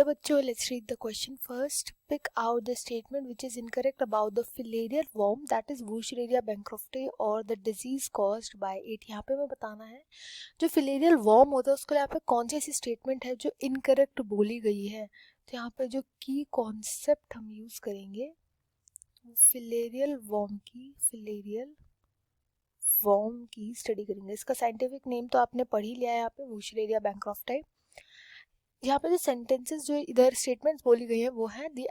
Hello बच्चों, let's read the question first. Pick out the statement which is incorrect about the filarial worm, that is Wuchereria bancrofti, or the disease caused by it. यहाँ पे मैं बताना है जो filarial worm होता है उसके लिए यहाँ पे कौन सी ऐसी स्टेटमेंट है जो इनकरेक्ट बोली गई है. तो यहाँ पे जो की कॉन्सेप्ट हम यूज करेंगे फिलेरियल वर्म की स्टडी करेंगे. इसका साइंटिफिक नेम तो आपने पढ़ ही लिया है यहाँ पे, वुचरेरिया bancrofti. यहाँ पे जो सेंटेंसेस जो इधर स्टेटमेंट्स बोली गई है वो है the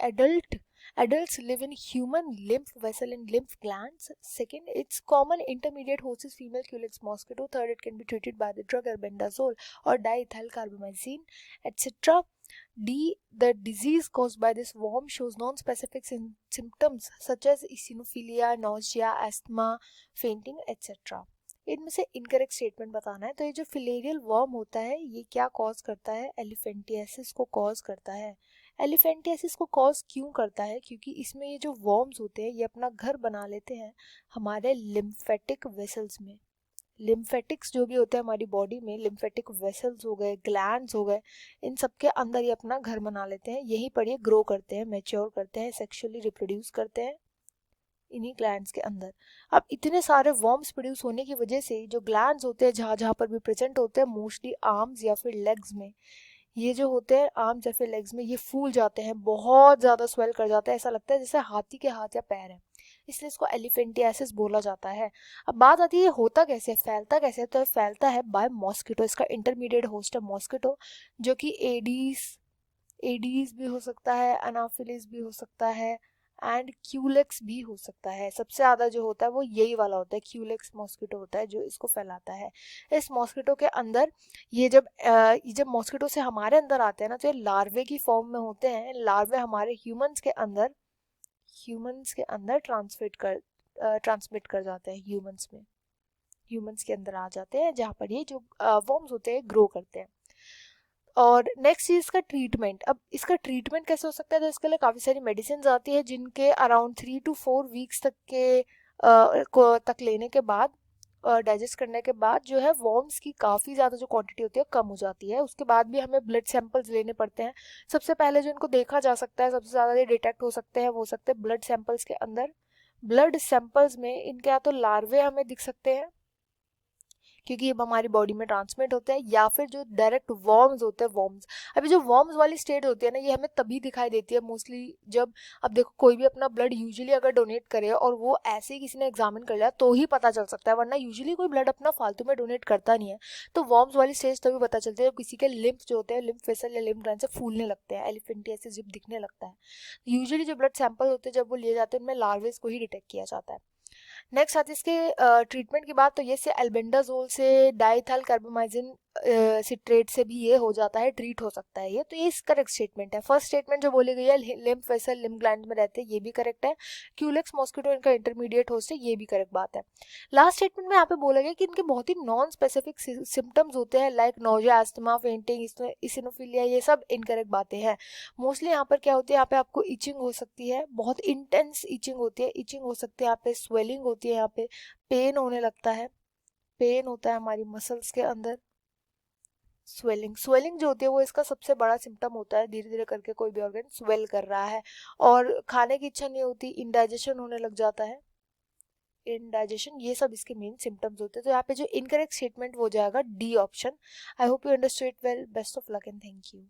adults live in human lymph vessel and lymph glands. Second, it's common intermediate host is female Culex mosquito. Third, it can be treated by the drug albendazole or diethyl carbamazine, etc. D, the disease caused by this worm shows non-specific symptoms such as eosinophilia, nausea, asthma, fainting, etc. इनमें से incorrect statement बताना है. तो ये जो filarial worm होता है ये क्या कॉज करता है? एलिफेंटियासिस को कॉज करता है. एलिफेंटियासिस को कॉज क्यों करता है? क्योंकि इसमें ये जो वर्म्स होते हैं ये अपना घर बना लेते हैं हमारे लिम्फेटिक वेसल्स में. लिम्फेटिक्स जो भी होते हैं हमारी बॉडी में, लिम्फेटिक वेसल्स हो गए, ग्लैंड्स हो गए, इन सब के अंदर ये अपना घर बना लेते हैं. यहीं पर ये ग्रो करते हैं, मैच्योर करते हैं, सेक्सुअली रिप्रोड्यूस करते हैं इन्हीं ग्लैंड्स के अंदर. अब इतने सारे वर्म्स प्रोड्यूस होने की वजह से जो ग्लैंड्स होते हैं जहाँ जहाँ पर भी प्रेजेंट होते हैं, मोस्टली आर्म्स या फिर लेग्स में, ये जो होते हैं आर्म्स या फिर लेग्स में, ये फूल जाते हैं, बहुत ज़्यादा स्वेल कर जाता है. ऐसा लगता है जैसे हाथी के हाथ या पैर है, इसलिए इसको एलिफेंटियासिस बोला जाता है. अब बात आती है होता कैसे, फैलता कैसे? तो फैलता है बाय मॉस्किटो. इसका इंटरमीडिएट होस्ट है मॉस्किटो, जो कि एडीज भी हो सकता है, अनाफिलिस भी हो सकता है, एंड क्यूलेक्स भी हो सकता है. सबसे ज़्यादा जो होता है वो यही वाला होता है, क्यूलेक्स मॉस्किटो होता है जो इसको फैलाता है. इस मॉस्किटो के अंदर ये जब मॉस्किटो से हमारे अंदर आते हैं ना, तो ये लार्वे की फॉर्म में होते हैं. लार्वे हमारे ह्यूमंस के अंदर ट्रांसमिट कर जाते हैं ह्यूमंस के अंदर आ जाते हैं, जहाँ पर ये जो वर्म्स होते हैं ग्रो करते हैं. और नेक्स्ट चीज का ट्रीटमेंट. अब इसका ट्रीटमेंट कैसे हो सकता है? तो इसके लिए काफ़ी सारी मेडिसिन आती है जिनके अराउंड 3 to 4 वीक्स तक लेने के बाद, डाइजेस्ट करने के बाद जो है वर्म्स की काफ़ी ज़्यादा जो क्वांटिटी होती है कम हो जाती है. उसके बाद भी हमें ब्लड सैंपल्स लेने पड़ते हैं. सबसे पहले जो इनको देखा जा सकता है, सबसे ज़्यादा ये डिटेक्ट हो सकते हैं, वो हो सकते हैं ब्लड सैंपल्स के अंदर. ब्लड सैंपल्स में इनके या तो लार्वे हमें दिख सकते हैं क्योंकि ये हमारी बॉडी में ट्रांसमिट होते हैं, या फिर जो डायरेक्ट वर्म्स होते हैं वर्म्स. अभी जो वर्म्स वाली स्टेट होती है ना, ये हमें तभी दिखाई देती है मोस्टली जब, अब देखो कोई भी अपना ब्लड यूजुअली अगर डोनेट करे और वो ऐसे ही किसी ने एग्जामिन कर लिया तो ही पता चल सकता है, वरना यूजुअली कोई ब्लड अपना फालतू में डोनेट करता नहीं है. तो वर्म्स वाली स्टेज तभी पता चलती है जब किसी के लिम्फ जो होते हैं, लिम्फ वेसल या लिम्फ ग्लैंड से फूलने लगते हैं, एलिफेंटियासिस जब दिखने लगता है. यूजुअली जो ब्लड सैंपल होते हैं जब वो लिए जाते हैं उनमें लार्वेज को ही डिटेक्ट किया जाता है. नेक्स्ट आती है इसके ट्रीटमेंट की बात. तो ये से एल्बेंडाजोल से, डाइथाइल कार्बामाइजिन सिट्रेट से भी ये हो जाता है, ट्रीट हो सकता है ये. तो ये करेक्ट स्टेटमेंट है. फर्स्ट स्टेटमेंट जो बोली गई है लिम्फ वेसल लिम्फ ग्लैंड में रहते हैं, ये भी करेक्ट है. क्यूलेक्स मॉस्किटो इनका इंटरमीडिएट होस्ट है, ये भी करेक्ट बात है. लास्ट स्टेटमेंट में यहाँ पे बोला गया कि इनके बहुत ही नॉन स्पेसिफिक सिम्टम्स होते हैं, like nausea, asthma, fainting, eosinophilia, ये सब इनकरेक्ट बातें हैं. मोस्टली यहाँ पर क्या होती है, यहाँ पे आपको इचिंग हो सकती है, बहुत इंटेंस इचिंग होती है, इचिंग हो सकती है, यहाँ पे स्वेलिंग होती है, यहाँ पे पेन होने लगता है, पेन होता है हमारी मसल्स के अंदर. स्वेलिंग जो होती है वो इसका सबसे बड़ा सिम्टम होता है. धीरे धीरे करके कोई भी ऑर्गन स्वेल कर रहा है, और खाने की इच्छा नहीं होती, इंडाइजेशन होने लग जाता है, इंडाइजेशन, ये सब इसके मेन सिम्टम्स होते हैं. तो यहाँ पे जो इनकरेक्ट स्टेटमेंट हो जाएगा D option. I hope you understood well. Best of luck and thank you.